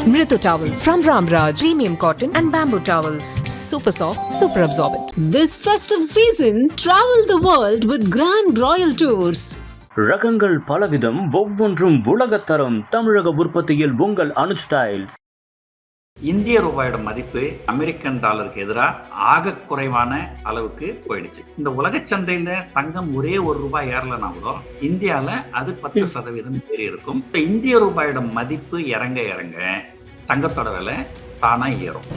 Mritu towels from Ramraj, premium cotton and bamboo towels. Super soft, super absorbent. This festive season, travel the world with Grand Royal Tours. ரகங்கள் பலவிதம், ஒவ்வொன்றும் உலகத்தரம். தமிழக உற்பத்தியில் உங்கள் Anuj tiles. இந்திய ரூபாயோட மதிப்பு அமெரிக்கன் டாலருக்கு எதிராக ஆக குறைவான அளவுக்கு போயிடுச்சு. இந்த உலக சந்தையில தங்கம் ஒரே ₹1 ஏறலனா கூட இந்தியால அது 10% ஏறி இருக்கும். இந்திய ரூபாயோட மதிப்பு இறங்க இறங்க தங்கத்தோட விலை தானா ஏறும்.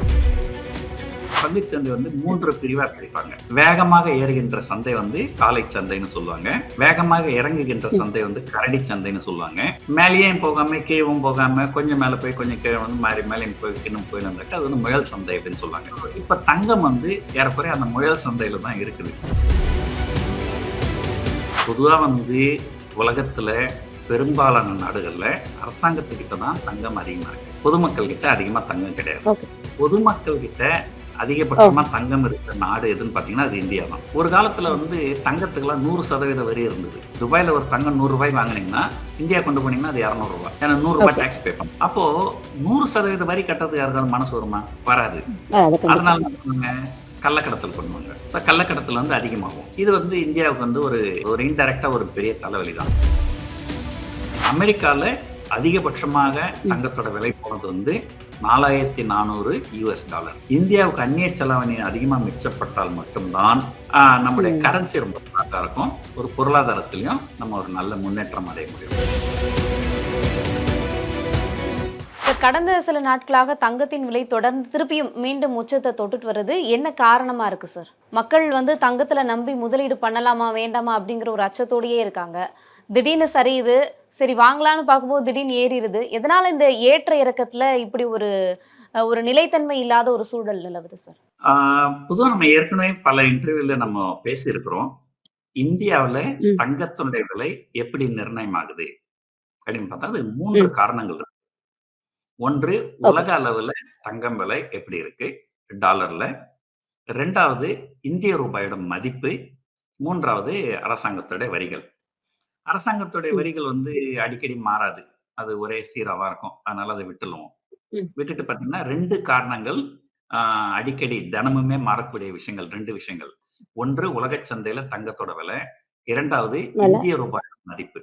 பங்குச்சந்தை 3 பிரிவா பிரிப்பாங்க. வேகமாக ஏறுகின்ற சந்தை காலை சந்தைன்னு சொல்லுவாங்க. வேகமாக இறங்குகின்ற சந்தை கரடி சந்தைன்னு சொல்லுவாங்க. மேலேயும் போகாம கீழும் போகாம கொஞ்சம் மேல போய் கொஞ்சம் கீழே மாறி மேலே போய் இன்னும் போய் வந்துட்டு அது முயல் சந்தை அப்படின்னு சொல்லுவாங்க. இப்ப தங்கம் ஏறக்குறைய அந்த முயல் சந்தையில தான் இருக்குது. பொதுவா உலகத்துல பெரும்பாலான நாடுகள்ல அரசாங்கத்துக்கிட்ட தான் தங்கம் அதிகமா இருக்கு. பொதுமக்கள் கிட்ட அதிகமா தங்கம் கிடையாது. பொதுமக்கள் கிட்ட அதிகபட்சமா தங்கம் இருக்கிற நாடு எதுன்னு பாத்தீங்கன்னா அது இந்தியா தான். ஒரு காலத்துல தங்கத்துக்குலாம் 100% வரி இருந்தது. துபாயில ஒரு தங்கம் ₹100 வாங்கினீங்கன்னா இந்தியா கொண்டு போனீங்கன்னா அது ₹200. ஏன்னா ₹100 டாக்ஸ் பே பண்ணும். அப்போ 100% வரி கட்டுறதுக்கு யாருக்காவது மனசு வருமா? வராது. அதனால கள்ளக்கடத்தல் பண்ணுவாங்க. கள்ளக்கடத்தல் அதிகமாகும். இது இந்தியாவுக்கு ஒரு இன்டைரக்டா ஒரு பெரிய தலைவலி தான். அமெரிக்கால அதிகபட்சமாக தங்கத்தோட விலை போனது $4400. இந்தியாவுக்கு அந்நிய செலாவணி அதிகமா மிச்சப்பட்டால் மட்டும்தான் நம்முடைய கரன்சி ரொம்ப ஸ்ட்ராங்கா இருக்கும். ஒரு பொருளாதாரத்திலையும் நம்ம ஒரு நல்ல முன்னேற்றம் அடைய முடியும். கடந்த சில நாட்களாக தங்கத்தின் விலை தொடர்ந்து திருப்பியும் மீண்டும் உச்சத்தை தொட்டுட்டு வருது. என்ன காரணமா இருக்கு சார்? மக்கள் தங்கத்துல நம்பி முதலீடு பண்ணலாமா வேண்டாமா அப்படிங்கிற ஒரு அச்சத்தோடயே இருக்காங்க. திடீர்னு சரியுது, சரி வாங்கலான்னு பார்க்கும்போது திடீர்னு ஏறிடுது. எதனால இந்த ஏற்ற இறக்கத்துல இப்படி ஒரு நிலைத்தன்மை இல்லாத ஒரு சூழல் நிலவுது சார்? பொதுவாக நம்ம ஏற்கனவே பல இன்டர்வியூல நம்ம பேசியிருக்கிறோம். இந்தியாவில் தங்கத்தினுடைய விலை எப்படி நிர்ணயமாகுது அப்படின்னு பார்த்தா அது 3 காரணங்கள் இருக்கு. ஒன்று, உலக அளவுல தங்கம் விலை எப்படி இருக்கு டாலர்ல. 2வது இந்திய ரூபாயோட மதிப்பு. 3வது அரசாங்கத்தோட வரிகள். அரசாங்கத்துடைய வரிகள் அடிக்கடி மாறாது. அது ஒரே சீராவா இருக்கும். அதனால அதை விட்டுருவோம். விட்டுட்டு பாத்தீங்கன்னா 2 காரணங்கள் அடிக்கடி தினமுமே மாறக்கூடிய விஷயங்கள். 2 விஷயங்கள். ஒன்று, உலக சந்தையில தங்கத்தோட விலை. 2வது இந்திய ரூபாயோட மதிப்பு.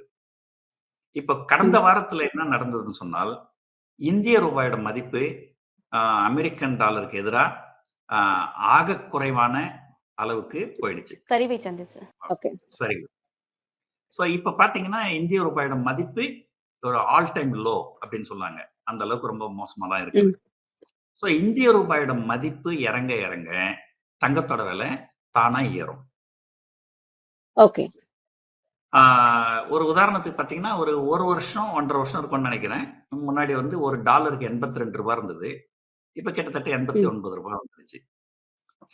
இப்ப கடந்த வாரத்துல என்ன நடந்ததுன்னு சொன்னால், இந்திய ரூபாயோட மதிப்பு அமெரிக்கன் டாலருக்கு எதிராக ஆக குறைவான அளவுக்கு போயிடுச்சு. சரிவை சந்திச்சு. சரி. ஸோ இப்ப பாத்தீங்கன்னா இந்திய ரூபாயோட மதிப்பு ஒரு ஆல் டைம் லோ அப்படின்னு சொல்லுவாங்க. அந்த அளவுக்கு ரொம்ப மோசமா தான் இருக்கு. ஸோ இந்திய ரூபாயோட மதிப்பு இறங்க இறங்க தங்கத்தோட விலை தானா ஏறும். ஓகே. ஒரு உதாரணத்துக்கு பாத்தீங்கன்னா ஒரு வருஷம் 1.5 வருஷம் இருக்கும்னு நினைக்கிறேன். முன்னாடி ஒரு டாலருக்கு ₹82 இருந்தது. இப்ப கிட்டத்தட்ட ₹89 வந்துருச்சு.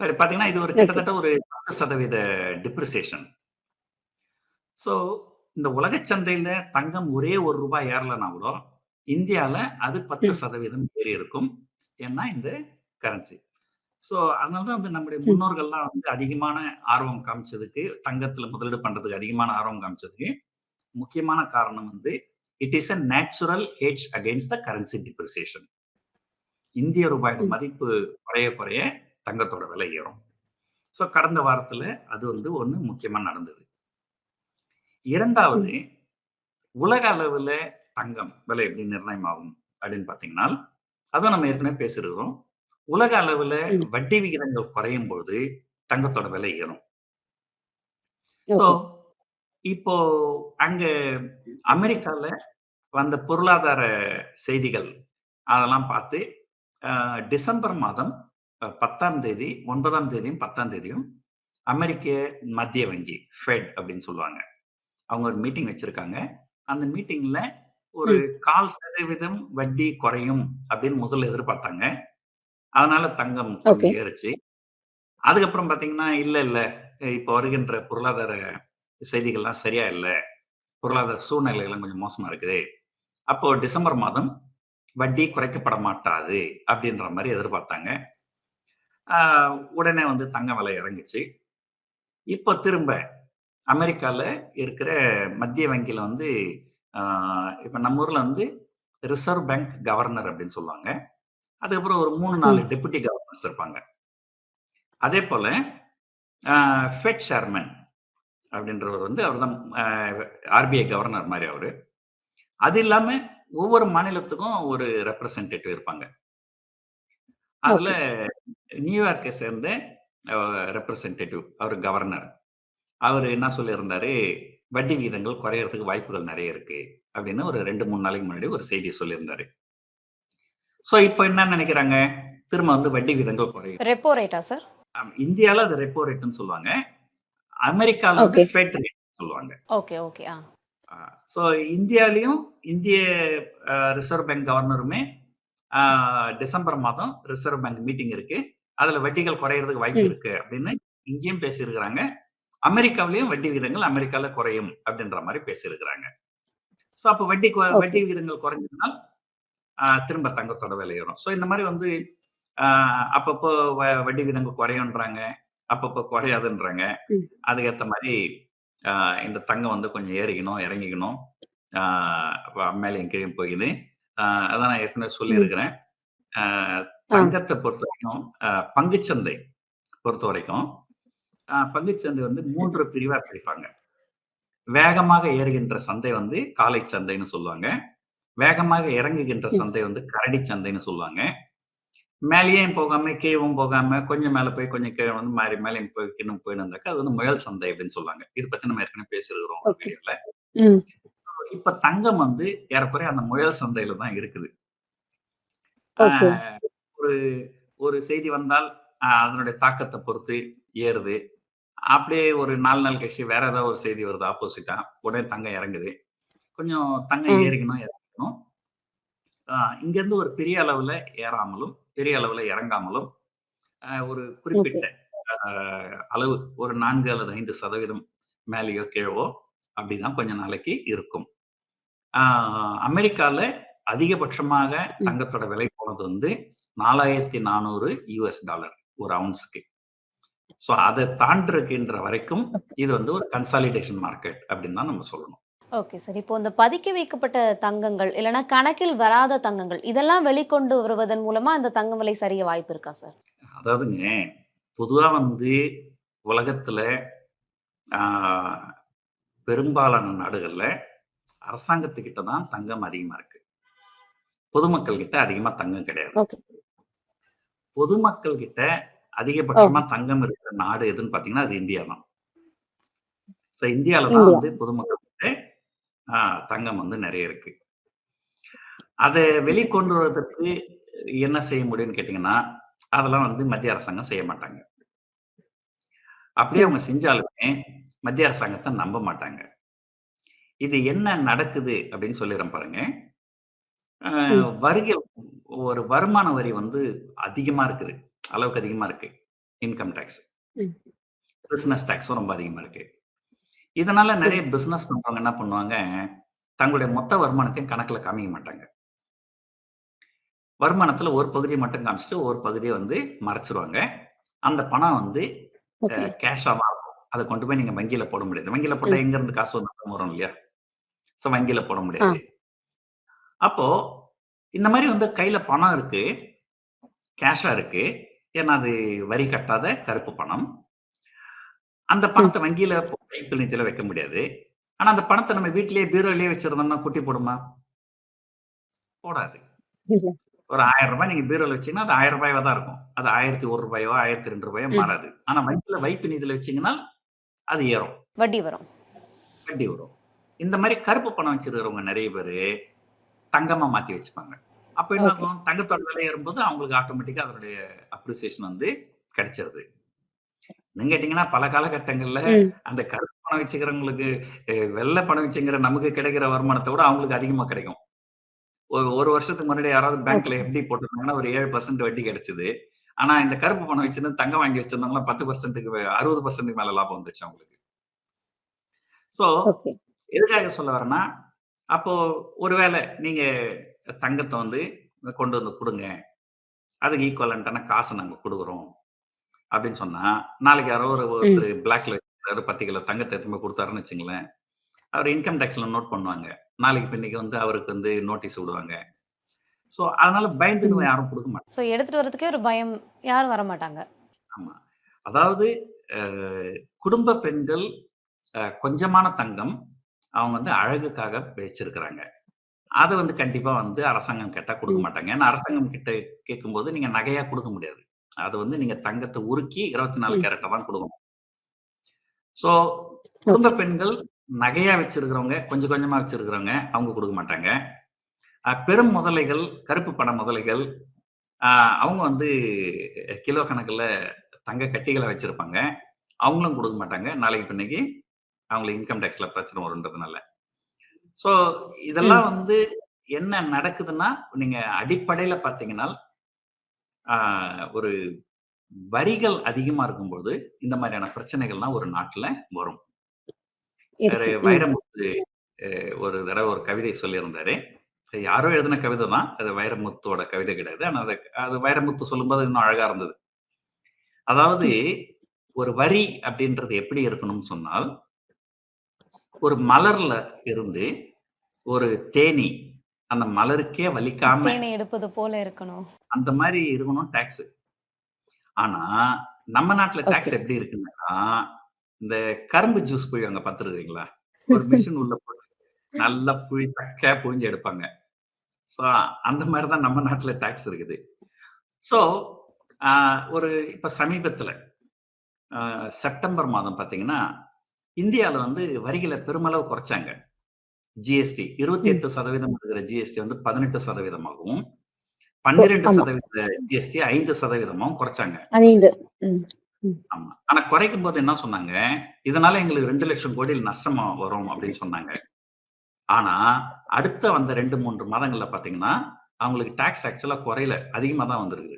சரி, பாத்தீங்கன்னா இது ஒரு கிட்டத்தட்ட ஒரு 10% டிப்ரிசியேஷன். ஸோ இந்த உலக சந்தையில தங்கம் ஒரே ₹1 ஏறலனா கூட இந்தியால அது 10% ஏறி இருக்கும். ஏன்னா இந்த கரன்சி. ஸோ அதனாலதான் நம்முடைய முன்னோர்கள்லாம் அதிகமான ஆர்வம் காமிச்சதுக்கு, தங்கத்துல முதலீடு பண்றதுக்கு அதிகமான ஆர்வம் காமிச்சதுக்கு முக்கியமான காரணம் it is a natural hedge against the currency depreciation. இந்திய ரூபாயோட மதிப்பு குறைய குறைய தங்கத்தோட விலை ஏறும். ஸோ கடந்த வாரத்துல அது ஒண்ணு முக்கியமா நடந்தது. 2வது, உலக அளவுல தங்கம் விலை எப்படி நிர்ணயம் ஆகும் அப்படின்னு பாத்தீங்கன்னா, அதான் நம்ம ஏற்கனவே பேசிருக்கிறோம். உலக அளவுல வட்டி விகிதங்கள் குறையும் பொழுது தங்கத்தோட விலை ஏறும். ஸோ இப்போ அங்க அமெரிக்கால வந்த பொருளாதார செய்திகள் அதெல்லாம் பார்த்து டிசம்பர் மாதம் 10ஆம் தேதி, 9ஆம் தேதியும் 10ஆம் தேதியும் அமெரிக்க மத்திய வங்கி ஃபெட் அப்படின்னு சொல்லுவாங்க. அவங்க ஒரு மீட்டிங் வச்சிருக்காங்க. அந்த மீட்டிங்ல ஒரு 0.25% வட்டி குறையும் அப்படின்னு முதல்ல எதிர்பார்த்தாங்க. அதனால தங்கம் ஏறுச்சு. அதுக்கப்புறம் பாத்தீங்கன்னா இல்ல இப்ப வருகின்ற பொருளாதார செய்திகள்லாம் சரியா இல்ல, பொருளாதார சூழ்நிலைகள் கொஞ்சம் மோசமா இருக்குது, அப்போ டிசம்பர் மாதம் வட்டி குறைக்கப்பட மாட்டாது அப்படின்ற மாதிரி எதிர்பார்த்தாங்க. உடனே தங்க விலை இறங்குச்சு. இப்போ திரும்ப அமெரிக்கால இருக்கிற மத்திய வங்கியில இப்ப நம்ம ஊர்ல ரிசர்வ் பேங்க் கவர்னர் அப்படின்னு சொல்லுவாங்க. அதுக்கப்புறம் ஒரு 3, 4 டெப்யூட்டி கவர்னர்ஸ் இருப்பாங்க. அதே போல ஃபெட் சேர்மன் அப்படின்றவர் வந்து அவர்தான் ஆர்பிஐ கவர்னர் மாதிரி அவரு. அது இல்லாம ஒவ்வொரு மாநிலத்துக்கும் ஒரு ரெப்ரசன்டேட்டிவ் இருப்பாங்க. அதுல நியூயார்க்கை சேர்ந்த ரெப்ரசன்டேட்டிவ் அவர் கவர்னர். அவர் என்ன சொல்லியிருந்தாரு, வட்டி விகிதங்கள் குறையறதுக்கு வாய்ப்புகள் நிறைய இருக்கு அப்படின்னு ஒரு 2, 3 நாளைக்கு முன்னாடி ஒரு செய்தியை சொல்லியிருந்தாரு. ஸோ இப்போ என்ன நினைக்கிறாங்க, திரும்ப வந்து வட்டி விகிதங்கள் குறையும். ரெப்போ ரேட்டா சார்? இந்தியால அது ரெப்போ ரேட்னு சொல்லுவாங்க. அமெரிக்கால வந்து ஃபெட் ரேட் சொல்லுவாங்க. Okay okay. ஸோ இந்தியாலையும் இந்திய ரிசர்வ் பேங்க் கவர்னருமே டிசம்பர் மாதம் ரிசர்வ் பேங்க் மீட்டிங் இருக்கு. அதுல வட்டிகள் குறையறதுக்கு வாய்ப்பு இருக்கு அப்படின்னு இங்கேயும் பேசியிருக்கிறாங்க. அமெரிக்காவிலையும் வட்டி விகிதங்கள் அமெரிக்கால குறையும் அப்படின்ற மாதிரி பேசியிருக்கிறாங்க. ஸோ அப்போ வட்டி விகிதங்கள் குறைஞ்சதுனால் திரும்ப தங்கத்தோட விலை ஏறும். ஸோ இந்த மாதிரி வந்து அப்பப்போ வட்டி விகிதங்கள் குறையுன்றாங்க, அப்பப்போ குறையாதுன்றாங்க. அதுக்கேற்ற மாதிரி இந்த தங்கம் வந்து கொஞ்சம் ஏறிக்கணும், இறங்கிக்கணும், மேலேயும் கீழே போகுது. அதான் நான் ஏற்கனவே சொல்லியிருக்கிறேன். தங்கத்தை பொறுத்த வரைக்கும் பங்குச்சந்தை பொறுத்த வரைக்கும் பங்குச்சந்தை வந்து 3 பிரிவா பிரிப்பாங்க. வேகமாக ஏறுகின்ற சந்தை வந்து காலை சந்தைன்னு சொல்லுவாங்க. வேகமாக இறங்குகின்ற சந்தை வந்து கரடி சந்தைன்னு சொல்லுவாங்க. மேலேயும் போகாம கீழவும் போகாம கொஞ்சம் மேல போய் கொஞ்சம் கீழே வந்து மாறி மேலே போய் இன்னும் போயின்னு இருந்தாக்கா அது வந்து முயல் சந்தை அப்படின்னு சொல்லுவாங்க. இதை பத்தி நம்ம ஏற்கனவே பேசியிருக்கிறோம் வீடியோல. இப்ப தங்கம் வந்து ஏறக்குறைய அந்த முயல் சந்தையில தான் இருக்குது. ஒரு ஒரு செய்தி வந்தால் அதனுடைய தாக்கத்தை பொறுத்து ஏறுது. அப்படியே ஒரு 4 நாள் கழிச்சு வேற ஏதாவது ஒரு செய்தி வருது ஆப்போசிட்டா, உடனே தங்கம் இறங்குது. கொஞ்சம் தங்கம் ஏறிக்கணும் இறங்கணும். இங்க இருந்து ஒரு பெரிய அளவுல ஏறாமலும் பெரிய அளவுல இறங்காமலும் ஒரு குறிப்பிட்ட அளவு ஒரு 4 அல்லது 5% மேலேயோ கீழவோ அப்படிதான் கொஞ்ச நாளைக்கு இருக்கும். அமெரிக்கால அதிகபட்சமாக தங்கத்தோட விலை போனது வந்து $4,400 ஒரு அவுன்ஸுக்கு. ஸோ அதை தாண்டிருக்கின்ற வரைக்கும் இது வந்து ஒரு கன்சாலிடேஷன் மார்க்கெட் அப்படின்னு தான் நம்ம சொல்லணும். Okay sir. இப்போ இந்த பதுக்கி வைக்கப்பட்ட தங்கங்கள் இல்லைன்னா கணக்கில் வராத தங்கங்கள் இதெல்லாம் வெளிக்கொண்டு வருவதன் மூலமா இந்த தங்க விலை சரிய வாய்ப்பு இருக்கா சார்? அதாவதுங்க, பொதுவா வந்து உலகத்துல பெரும்பாலான நாடுகள்ல அரசாங்கத்துக்கிட்ட தான் தங்கம் அதிகமா இருக்கு. பொதுமக்கள் கிட்ட அதிகமா தங்கம் கிடையாது. பொதுமக்கள் கிட்ட அதிகபட்சமா தங்கம் இருக்கிற நாடு எதுன்னு பாத்தீங்கன்னா அது இந்தியா தான். ஸோ இந்தியால தான் வந்து பொதுமக்கள் கிட்ட தங்கம் வந்து நிறைய இருக்கு. அதை வெளிக்கொண்டு வருவதற்கு என்ன செய்ய முடியும்னு கேட்டீங்கன்னா, அதெல்லாம் வந்து மத்திய அரசாங்கம் செய்ய மாட்டாங்க. அப்படியே அவங்க செஞ்சாலுமே மத்திய அரசாங்கத்தை நம்ப மாட்டாங்க. இது என்ன நடக்குது அப்படின்னு சொல்லிடுறேன் பாருங்க. வரிகள் ஒரு வருமான வரி வந்து அதிகமா இருக்குது, அளவுக்கு அதிகமா இருக்கு. இன்கம் டாக்ஸ், பிசினஸ் டாக்ஸும் ரொம்ப அதிகமா இருக்கு. இதனால நிறைய பிசினஸ் பண்றவங்க என்ன பண்ணுவாங்க, தங்களுடைய மொத்த வருமானத்தையும் கணக்குல காமிக்க மாட்டாங்க. வருமானத்துல ஒரு பகுதியை மட்டும் காமிச்சிட்டு ஒரு பகுதியை வந்து மறைச்சிருவாங்க. அந்த பணம் வந்து கேஷா தான் இருக்கும். அதை கொண்டு போய் நீங்க வங்கியில போட முடியாது. வங்கியில போட்டா எங்க இருந்து காசு வந்து வரும் இல்லையா? ஸோ வங்கியில போட முடியாது. அப்போ இந்த மாதிரி வந்து கையில பணம் இருக்கு, கேஷா இருக்கு. ஏன்னா அது வரி கட்டாத கருப்பு பணம். அந்த பணத்தை வங்கியில கைப்பில் நிதியில வைக்க முடியாது. ஆனா அந்த பணத்தை நம்ம வீட்டிலேயே பீரோலயே வச்சிருந்தோம்னா குட்டி போடுமா? போடாது. ஒரு ₹1000 நீங்க பீரோல வச்சீங்கன்னா அது ₹1000 தான் இருக்கும். அது ₹1001 ₹1002 மாறாது. ஆனா வங்கியில வைப்பு நிதியில வச்சீங்கன்னா அது ஏறும், வட்டி வரும். வட்டி வரும். இந்த மாதிரி கருப்பு பணம் வச்சிருக்கிறவங்க நிறைய பேரு தங்கமா மாத்தி வச்சுப்பாங்க. அப்ப என்ன ஆகும், தங்கத்தோட விலை ஏறும்போது அவங்களுக்கு ஆட்டோமேட்டிக்கா அதனுடைய அப்ரிசியேஷன் வந்து கிடைச்சிருது. நீங்க கேட்டீங்கன்னா பல காலகட்டங்கள்ல அந்த கருப்பு பணம் வச்சுக்கிறவங்களுக்கு வெள்ளை பணம் வச்சுங்கிற நமக்கு கிடைக்கிற வருமானத்தை விட அவங்களுக்கு அதிகமா கிடைக்கும். ஒரு வருஷத்துக்கு முன்னாடி யாராவது பேங்க்ல எஃப்டி போட்டிருந்தாங்கன்னா ஒரு 7% வட்டி கிடைச்சது. ஆனா இந்த கருப்பு பணம் வச்சிருந்து தங்கம் வாங்கி வச்சிருந்தவங்க 10%க்கு 60% மேல லாபம் வந்துச்சு அவங்களுக்கு. சோ எதுக்காக சொல்ல வரேன்னா, அப்போ ஒருவேளை நீங்க தங்கத்தை வந்து கொண்டு வந்து கொடுங்க, அதுக்கு ஈக்குவலண்டான காசை நாங்க கொடுக்குறோம் அப்படின்னு சொன்னா, நாளைக்கு யாரோ ஒருத்தர் பிளாக்ல 10 கிலோ தங்கத்தை எடுத்துட்டு போய் கொடுத்தாருன்னு வச்சுங்களேன், அவர் இன்கம் டேக்ஸ்ல நோட் பண்ணுவாங்க. நாளைக்கு பின்னைக்கு வந்து அவருக்கு வந்து நோட்டீஸ் விடுவாங்க. ஸோ அதனால பயந்துன்னு ம். யாரும் குடுக்க மாட்டாங்க. ஸோ எடுத்துட்டு வரதுக்கே ஒரு பயம், யாரும் வரமாட்டாங்க. ஆமா. அதாவது அ குடும்ப பெண்கள் கொஞ்சமான தங்கம் அவங்க வந்து அழகுக்காக வச்சிருக்கிறாங்க. அத வந்து கண்டிப்பா வந்து அரசாங்கம் கேட்டா குடுக்க ம். மாட்டாங்க. ஏன்னா அரசாங்கம் கிட்ட கேட்கும்போது நீங்க நகையா குடுக்க முடியாது. அது வந்து நீங்க தங்கத்த உருக்கி 24 ம். கேரட்டா தான் குடுக்கணும். ஸோ குடும்ப ஓகே. பெண்கள் நகையா வச்சிருக்கிறவங்க, கொஞ்சம் கொஞ்சமா வச்சிருக்கிறவங்க அவங்க குடுக்க மாட்டாங்க. பெரும் முதலைகள், கருப்பு பண முதலைகள், அ அவங்க வந்து கிலோ கணக்குல தங்க கட்டிகள வச்சிருப்பாங்க. அவங்களும் குடுக்க மாட்டாங்க. நாளைக்கு பின்னைக்கு அவங்களுக்கு இன்கம் டேக்ஸ்ல பிரச்சனை வரும்ன்றதுனால. ஸோ இதெல்லாம் ம். வந்து என்ன நடக்குதுன்னா, நீங்க அடிப்படையில பார்த்தீங்கன்னா, ஆ ஒரு வரிகள் அதிகமா இருக்கும்போது, இந்த மாரியான பிரச்சனைகள்லாம் ஒரு நாட்ல வரும். ஒரு இருக்கும். ம். வைரமுத்து ஒரு தடவ ஒரு கவிதை சொல்லியிருந்தாரு. யாரோ எழுதின கவிதை தான். அது வைரமுத்துவோட கவிதை கிடையாது. ஆனா அது அது வைரமுத்து சொல்லும்போது இன்னும் அழகா இருந்தது. அதாவது ம். ஒரு வரி அப்படின்றது எப்படி இருக்கணும்னு சொன்னால், ஒரு மலர்ல இருந்து ஒரு தேனீ அந்த மலருக்கே வலிக்காம தேனை எடுப்பது போல இருக்கணும். அந்த மாரி இருக்கணும் டாக்ஸ். ஆனா, நம்ம நாட்ல ஓகே. டாக்ஸ் எப்படி இருக்குன்னா, இந்த கரும்பு ஜூஸ் புழிவாங்க பார்த்துருக்கிறீங்களா? ஒரு மெஷின் உள்ள போட்டு நல்லா சக்கையா புழிஞ்சு எடுப்பாங்க. ஸோ, அந்த மாரி தான் நம்ம நாட்ல டாக்ஸ் இருக்குது. ஸோ, அ ஒரு இப்ப சமீபத்தில அ செப்டம்பர் மாதம் பார்த்தீங்கன்னா, இந்தியால வந்து வரிகள பெருமளவு குறைச்சாங்க. ஜிஎஸ்டி ம். 28% இருக்கிற ஜிஎஸ்டி வந்து 18% ஆகவும், ஓ! ஆமா. 12% ஜிஎஸ்டி 5% குறைச்சாங்க. 5. ம். ம். ஆமா. ஆனா குறைக்கும்போது என்ன சொன்னாங்க, இதனால எங்களுக்கு 2,00,000 கோடி நஷ்டமா வரும் அப்படின்னு சொன்னாங்க. ஆனா, அடுத்த வந்த 2, 3 மாதங்கள்ல பார்த்தீங்கன்னா, அவங்களுக்கு டாக்ஸ் ஆக்சுவலா குறையல. அதிகமா தான் வந்திருக்கு.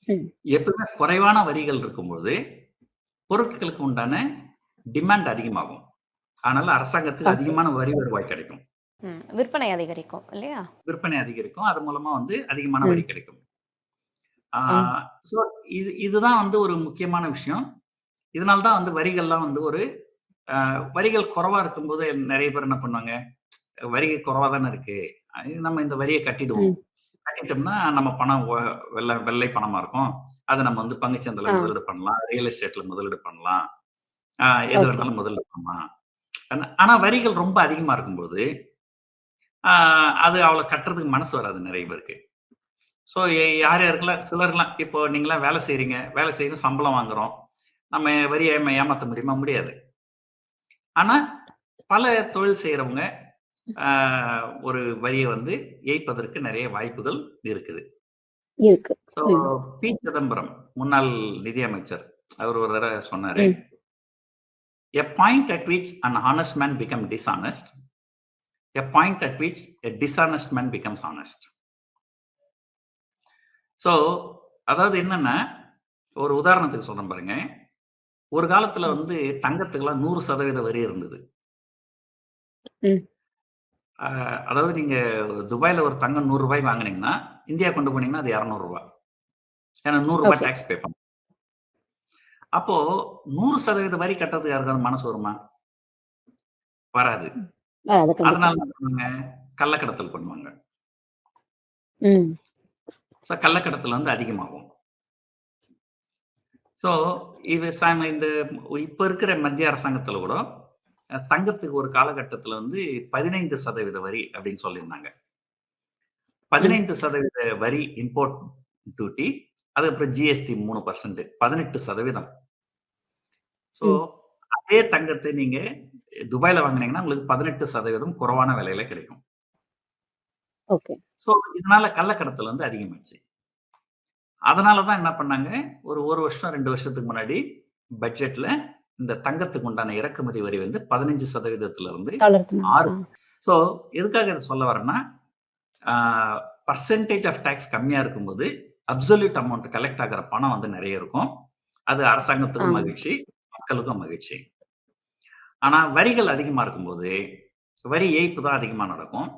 ம். எப்பவுமே குறைவான வரிகள் இருக்கும்போது, பொருட்களுக்கு உண்டான டிமாண்ட் அதிகமாகும். அதனால அரசாங்கத்துக்கு ஓகே. அதிகமான வரி வருவாய் கிடைக்கும். விற்பனை அதிகரிக்கும் இல்லையா? விற்பனை அதிகரிக்கும். அது மூலமா வந்து அதிகமான வரி ம். கிடைக்கும். ஆ ஆ. ஸோ இதுதான் வந்து ஒரு முக்கியமான விஷயம். இதனால தான் வந்து வரிகள்லாம் வந்து ஒரு வரிகள் குறைவா இருக்கும்போது நெறைய பேர் என்ன பண்ணுவாங்க, வரி குறைவா தானே இருக்கு. நம்ம இந்த வரிய கட்டிடுவோம். ம். கட்டிட்டோம்னா நம்ம பணம் வெள்ளை பணமா இருக்கும். அத நம்ம வந்து பங்குச் சந்தையில ஆ. முதலீடு பண்ணலாம். ரியல் எஸ்டேட்ல முதலீடு பண்ணலாம். ஆ எது ஓகே. வேணாலும் முதலீடு பண்ணலாம். ஆனா வரிகள் ரொம்ப அதிகமா இருக்கும்போது, ஆ அது அவ்வளோ கட்டுறதுக்கு மனசு வராது நெறைய பேருக்கு. ஸோ யார் யாருக்கெல்லாம் சிலர்லாம் இப்போ நீங்கலாம் வேலை செய்றீங்க. வேலை செய்து சம்பளம் வாங்குறோம். நம்ம வரிய ஏமாத்த முடியுமா? முடியாது. ஆனா, பல தொழில் செய்றவங்க ஆ ஒரு வரிய வந்து ஏய்ப்பதற்கு நெறைய வாய்ப்புகள் இருக்குது. இருக்கு. ஸோ ம். சிதம்பரம் முன்னாள் நிதியமைச்சர். அவர் ஒரு தடவ சொன்னாரு, ம். "எ point at which an honest man become dishonest. A point at which a dishonest man becomes honest." So அதாவது என்னன்னா, ஒரு உதாரணத்துக்கு சொல்றேன் பாருங்க. ஒரு காலத்துல ம். வந்து தங்கத்துக்கெல்லாம் 100% வரி இருந்தது. ம். அ அதாவது நீங்க துபாய்ல ஒரு தங்கம் ரூ. 100 வாங்குனீங்கன்னா, இந்தியா கொண்டு போனீங்கன்னா அது ரூ. 200. ஏன்னா ரூ. 100 ஓகே. டாக்ஸ் பே பண்ணணும். அப்போ 100% வரி கட்டுறதுக்கு யாருக்காவது மனசு வருமா? வராது. ம். வராது கண்டிப்பா. அதனால என்ன பண்ணுவாங்க? கள்ளக்கடத்தல் பண்ணுவாங்க. ம். ஸோ கள்ளக்கடத்தல் வந்து அதிகமாகும். ஸோ இது இந்த இப்ப இருக்கிற மத்திய அரசாங்கத்துல கூட தங்கத்துக்கு ஒரு காலகட்டத்துல வந்து 15% வரி அப்படின்னு சொல்லியிருந்தாங்க. ம். 15% வரி இம்போர்ட் டியூட்டி. அதுக்கப்புறம் ஜிஎஸ்டி 3% 18%. ஸோ ம். அதே தங்கத்த நீங்க துபாய்ல வாங்குனீங்கன்னா, உங்களுக்கு 18% குறைவான விலையில கிடைக்கும். ஓகே. ஸோ இதனால கள்ளக்கடத்தல் வந்து அதிகமாச்சு. அதனால தான் என்ன பண்ணாங்க, ஒரு 1 வருஷம், 2 வருஷத்துக்கு முன்னாடி பட்ஜெட்ல இந்த தங்கத்துக்கு உண்டான இறக்குமதி வரி வந்து 15% இருந்து தளர்த்துனாங்க. 6. ஆ. ஸோ எதுக்காக இத சொல்ல வரேன்னா, ஆ பெர்சென்டேஜ் ஆஃப் டாக்ஸ் கம்மியா இருக்கும்போது, அப்சல்யூட் அமவுண்ட் கலெக்ட் ஆகுற பணம் வந்து நெறைய இருக்கும். அது ஆ. அரசாங்கத்துக்கும் மகிழ்ச்சி, மக்களுக்கும் மகிழ்ச்சி. ஆனா வரிகள் அதிகமா இருக்கும்போது, வரி ஏய்ப்பு தான் அதிகமா நடக்கும்.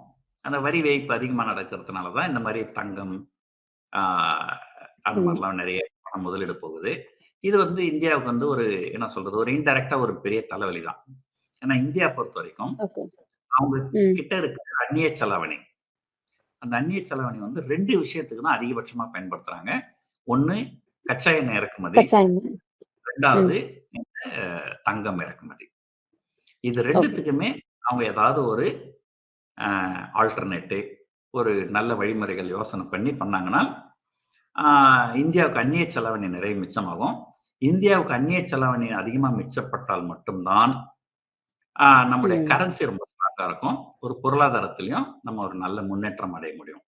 அந்த வரி ஏய்ப்பு அதிகமா நடக்கிறதுனால தான் இந்த மாரி தங்கம், ஆ அந்த ம். மாரிலாம் நெறைய பணம் முதலீடு போகுது. இது வந்து இந்தியாவுக்கு வந்து ஒரு என்ன சொல்றது, ஒரு இன்டைரக்ட்டா ஒரு பெரிய தலைவலி தான். ஏன்னா இந்தியா பொறுத்த வரைக்கும் ஓகே. அவங்க ம். கிட்ட இருக்கிற அந்நிய செலாவணி, அந்த அந்நிய செலாவணி வந்து 2 விஷயத்துக்கு தான் அதிகபட்சமா பயன்படுத்துறாங்க. ஒண்ணு கச்சா எண்ணெய் இறக்குமதி, கச்சா எண்ணெய். ம். 2வது தங்கம் இறக்குமதி. இது ஓகே. 2த்துக்குமே அவங்க ஏதாவது ஒரு ஆல்டர்னேட்டு, ஒரு நல்ல வழிமுறைகள் யோசனை பண்ணாங்கன்னா, இந்தியாவுக்கு அந்நிய செலாவணி நிறைய மிச்சமாகும். இந்தியாவுக்கு அந்நிய செலாவணி அதிகமா மிச்சப்பட்டால் மட்டும் தான், நம்முடைய ம். கரன்சி ரொம்ப ஸ்ட்ராங்கா இருக்கும். ஒரு பொருளாதாரத்திலயும் நம்ம ஒரு நல்ல முன்னேற்றம் அடைய முடியும்.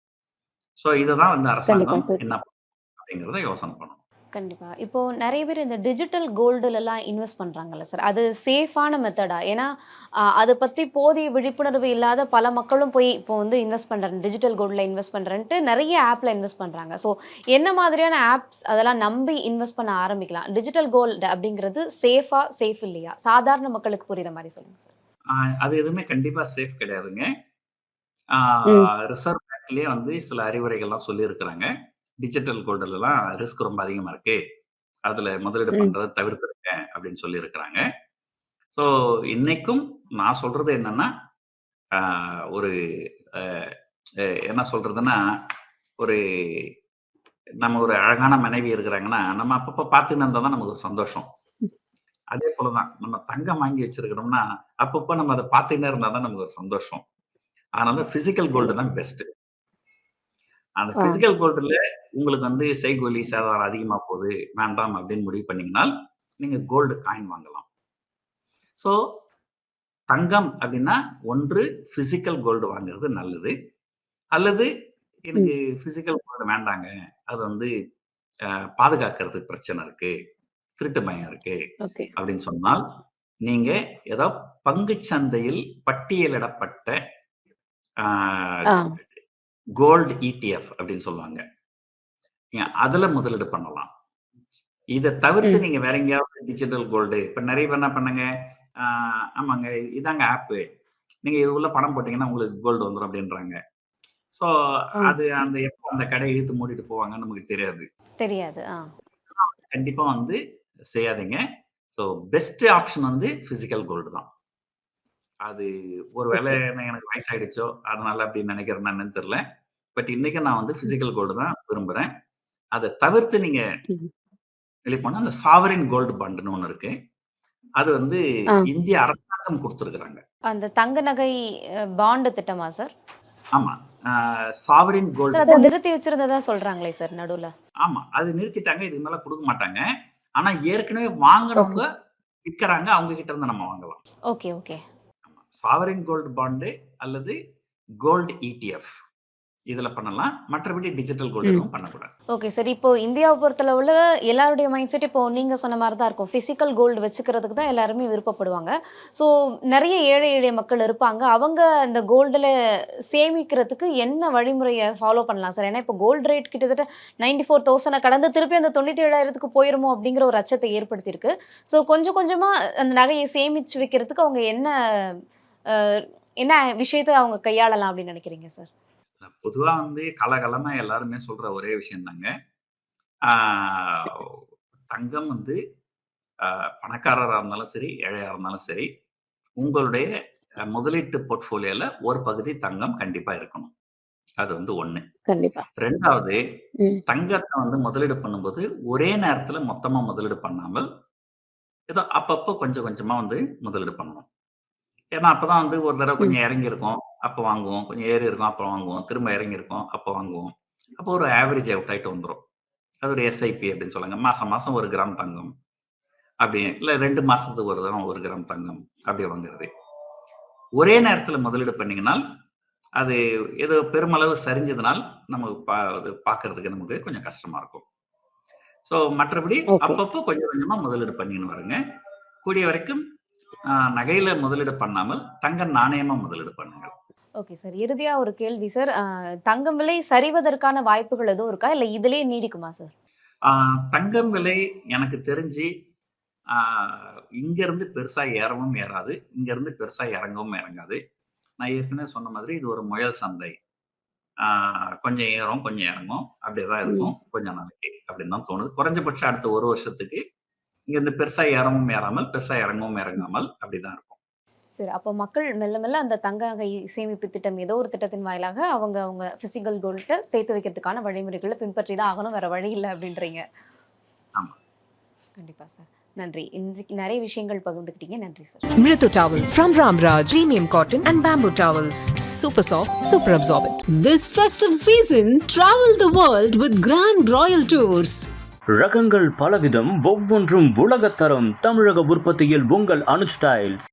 ஸோ இத தான் வந்து கண்டிப்பா அரசாங்கம் சார். என்ன அப்படிங்கிறத யோசனை பண்ணணும். கண்டிப்பா. இப்போ நெறைய பேர் இந்த டிஜிட்டல் கோல்டுலலாம் இன்வெஸ்ட் பண்றாங்கல்ல சார். அது சேஃபான மெத்தடா? ஏன்னா, அத பத்தி போதிய விழிப்புணர்வு இல்லாத பல மக்களும் போய் இப்போ வந்து இன்வெஸ்ட் பண்றேன். டிஜிட்டல் கோல்ட்ல இன்வெஸ்ட் பண்றேன்ட்டு நெறைய ஆப்ல இன்வெஸ்ட் பண்றாங்க. ஸோ என்ன மாதிரியான ஆப்ஸ் அதெல்லாம் நம்பி இன்வெஸ்ட் பண்ண ஆரம்பிக்கலாம்? டிஜிட்டல் கோல்டு அப்படிங்கிறது சேஃபா, சேஃப் இல்லையா? சாதாரண மக்களுக்கு புரியிற மாரி சொல்லுங்க சார். ஆ அது எதுவுமே கண்டிப்பா சேஃப் கிடையாதுங்க. ஆ ம். ரிசர்வ் பேங்க்லயே வந்து சில அறிவுரைகள்லாம் சொல்லியிருக்கிறாங்க. டிஜிட்டல் கோல்டுலலாம் ரிஸ்க் ரொம்ப அதிகமா இருக்கு. அதுல முதலீடு ம். பண்றத தவிர்த்துருங்க அப்படின்னு சொல்லியிருக்கிறாங்க. ஸோ இன்னைக்கும் நான் சொல்றது என்னன்னா, ஆ ஒரு அ அ என்ன சொல்றதுன்னா, ஒரு நம்ம ஒரு அழகான மனைவி இருக்கிறாங்கன்னா, நம்ம அப்பப்ப பார்த்துன்னு இருந்தா தான் நமக்கு ஒரு சந்தோஷம். அதே போல தான் நம்ம தங்கம் வாங்கி வச்சிருக்கிறோம்னா, அப்பப்ப நம்ம அத பார்த்துன்னே இருந்தா தான் நமக்கு ஒரு சந்தோஷம். அதனால பிசிக்கல் கோல்டு கண்டிப்பா. தான் பெஸ்ட். அந்த ஆ. பிசிக்கல் கோல்டுல உங்களுக்கு வந்து செய்கூலி, சேதாரம் அதிகமா போகுது, வேண்டாம் அப்படின்னு முடிவு பண்ணீங்கனால், நீங்க கோல்டு காயின் வாங்கலாம். ஸோ தங்கம் அப்படின்னா, ஒன்று பிசிக்கல் கோல்டு வாங்குறது நல்லது. அல்லது ம். எனக்கு பிசிக்கல் கோல்டு வேண்டாங்க. அது வந்து பாதுகாக்கிறதுக்கு பிரச்சனை இருக்கு. திருட்டு பயம் இருக்கு ஓகே. அப்படின்னு சொன்னால், நீங்க ஏதோ பங்குச் சந்தையில் பட்டியலிடப்பட்ட ஆ ஆ. கோல்ட் இடிஎஃப் அப்படின்னு சொல்லுவாங்க. நீங்க அதுல முதலீடு பண்ணலாம். இத தவிர்த்து ம். நீங்க வேற எங்கேயாவது டிஜிட்டல் கோல்டு இப்ப நெறைய பேர் என்ன பண்ணுங்க, ஆ ஆமாங்க இதாங்க ஆப்பு. நீங்க இது உள்ள பணம் போட்டீங்கன்னா உங்களுக்கு கோல்டு வந்துரும் அப்படின்றாங்க. ஸோ ஆ. அது அந்த எப்போ அந்த கடைய இழுத்து மூடிட்டு போவாங்கன்னு நமக்கு தெரியாது. தெரியாது. கண்டிப்பா வந்து செய்யாதீங்க. ஸோ பெஸ்ட் ஆப்ஷன் வந்து பிசிக்கல் கோல்டு தான். அது ஒரு வேளை ஓகே. எனக்கு வயசாயிடுச்சோ, அதனால அப்படி நினைக்கிறேனா என்னன்னு தெரியல. பட் இன்னைக்கு நான் வந்து ம். பிசிக்கல் கோல்டு தான் விரும்புறேன். அத தவிர்த்து நீங்க ம். வெளிய போனா அந்த சாவரின் கோல்டு பாண்டுன்னு ஒண்ணு இருக்கு. அது வந்து ஆ. இந்திய அரசாங்கம் குடுத்திருக்கிறாங்க. அந்த தங்க நகை பாண்டு திட்டமா சார்? ஆமா. ஆ சாவரின் சார் கோல்டு அத நிறுத்தி வச்சிருந்ததா சொல்றாங்களே சார் நடுவுல. ஆமா. அது நிறுத்திட்டாங்க. இதுக்கு மேல குடுக்க மாட்டாங்க. ஆனா ஏற்கனவே ஓகே. வாங்குனவங்க விக்கிறாங்க. அவங்க கிட்ட இருந்து நம்ம வாங்கலாம். Okay, okay. Sovereign gold bond அல்லது கோல்ட் இடிஎஃப் இதுல பண்ணலாம். மற்றபடி டிஜிட்டல் கோல்டு ம். எதுவும் பண்ணக்கூடாது. Okay sir. இப்போ இந்தியாவ பொறுத்தளவுல எல்லாருடைய மைண்ட் செட் இப்போ நீங்க சொன்ன மாரி தான் இருக்கும். பிசிக்கல் கோல்டு வச்சுக்கிறதுக்கு தான் எல்லாருமே விருப்பப்படுவாங்க. ஸோ நெறைய ஏழை எளிய மக்கள் இருப்பாங்க. அவங்க இந்த கோல்டுல சேமிக்கிறதுக்கு என்ன வழிமுறைய ஃபாலோ பண்ணலாம் சார்? ஏன்னா இப்போ கோல்டு ரேட் கிட்டத்தட்ட 94,000 கடந்து திருப்பி அந்த 97,000க்கு போயிருமோ அப்படிங்கிற ஒரு அச்சத்தை ஏற்படுத்தியிருக்கு. ஸோ கொஞ்சம் கொஞ்சமா அந்த நகைய சேமிச்சு வைக்கிறதுக்கு அவங்க அ என்ன விஷயத்த அவங்க கையாளலாம் அப்படின்னு நினைக்கிறீங்க சார்? பொதுவா வந்து காலகாலமா எல்லாருமே சொல்ற ஒரே விஷயம் தாங்க. ஆ தங்கம் வந்து பணக்காரரா இருந்தாலும் சரி, ஏழையா இருந்தாலும் சரி, உங்களுடைய முதலீட்டு போர்ட்ஃபோலியோல ஒரு பகுதி தங்கம் கண்டிப்பா இருக்கணும். அது வந்து 1. கண்டிப்பா. 2வது ம். தங்கத்த வந்து முதலீடு பண்ணும்போது, ஒரே நேரத்துல மொத்தமா முதலீடு பண்ணாமல், ஏதோ அப்பப்போ கொஞ்சம் கொஞ்சமா வந்து முதலீடு பண்ணணும். ஏன்னா, அப்பதான் வந்து ஒரு தடவ ம். கொஞ்சம் இறங்கியிருக்கும், அப்ப வாங்குவோம். கொஞ்சம் ஏறி இருக்கும், அப்ப வாங்குவோம். திரும்ப இறங்கியிருக்கும், அப்ப வாங்குவோம். அப்போ ஒரு ஆவரேஜ் அவுட் ஆயிட்டு வந்துரும். அது ஒரு எஸ்ஐபி அப்படின்னு சொல்லுவாங்க. மாசம் மாசம் 1 கிராம் தங்கம். அப்படி இல்ல 2 மாசத்துக்கு ஒரு தரம் 1 கிராம் தங்கம். அப்படி வாங்குறது. ஒரே நேரத்துல முதலீடு பண்ணீங்கனால், அது ஏதோ பெருமளவு சரிஞ்சதுனால், நமக்கு அது பார்க்கறதுக்கு நமக்கு கொஞ்சம் கஷ்டமா இருக்கும். ஸோ மற்றபடி ஓகே. அப்பப்போ கொஞ்சம் கொஞ்சமா முதலீடு பண்ணின்னு வருங்க. கூடிய வரைக்கும் நகையில முதலீடு பண்ணாமல், தங்க நாணயமா முதலீடு பண்ணுங்கள். Okay sir. இறுதியா ஒரு கேள்வி சார். தங்கம் விலை சரிவதற்கான வாய்ப்புகள் எதுவும் இருக்கா? இல்ல இதிலேயே நீடிக்குமா சார்? ஆ தங்கம் விலை எனக்கு தெரிஞ்சு, ஆ இங்கருந்து பெருசா ஏறவும் ஏறாது. இங்கருந்து பெருசா இறங்கவும் இறங்காது. நான் ஏற்கனவே சொன்ன மாதிரி இது ஒரு முயல் சந்தை. ஆ கொஞ்சம் ஏறும், கொஞ்சம் இறங்கும். அப்படியே தான் ம். இருக்கும். கொஞ்ச நாளைக்கு அப்படின்னு தான் தோணுது. குறைஞ்சபட்சம் அடுத்த 1 வருஷத்துக்கு இங்கருந்து பெருசா ஏறவும் ஏறாமல், பெருசா இறங்கவும் இறங்காமல் அப்படிதான் இருக்கும். சரி. அப்போ மக்கள் மெல்ல மெல்ல அந்த தங்க நகை சேமிப்பு திட்டம் ஏதோ ஒரு திட்டத்தின் வாயிலாக அவங்க பிசிக்கல் கோல்ட்டை சேர்த்து வைக்கிறதுக்கான வழிமுறைகளை பின்பற்றி தான் ஆகணும், வேற வழி இல்லை அப்படின்றீங்க. ஆமா. கண்டிப்பா சார். நன்றி. இன்றைக்கு நிறைய விஷயங்கள் பகிர்ந்துக்கிட்டீங்க. நன்றி sir. Mritu Towels from Ramraj. Premium cotton and bamboo towels. Super soft, super absorbent. This festive season, travel the world with Grand Royal Tours. ரகங்கள் பலவிதம், ஒவ்வொன்றும் உலகத்தரம். தமிழக உற்பத்தியில் உங்கள் அனுஜ் டைல்ஸ்.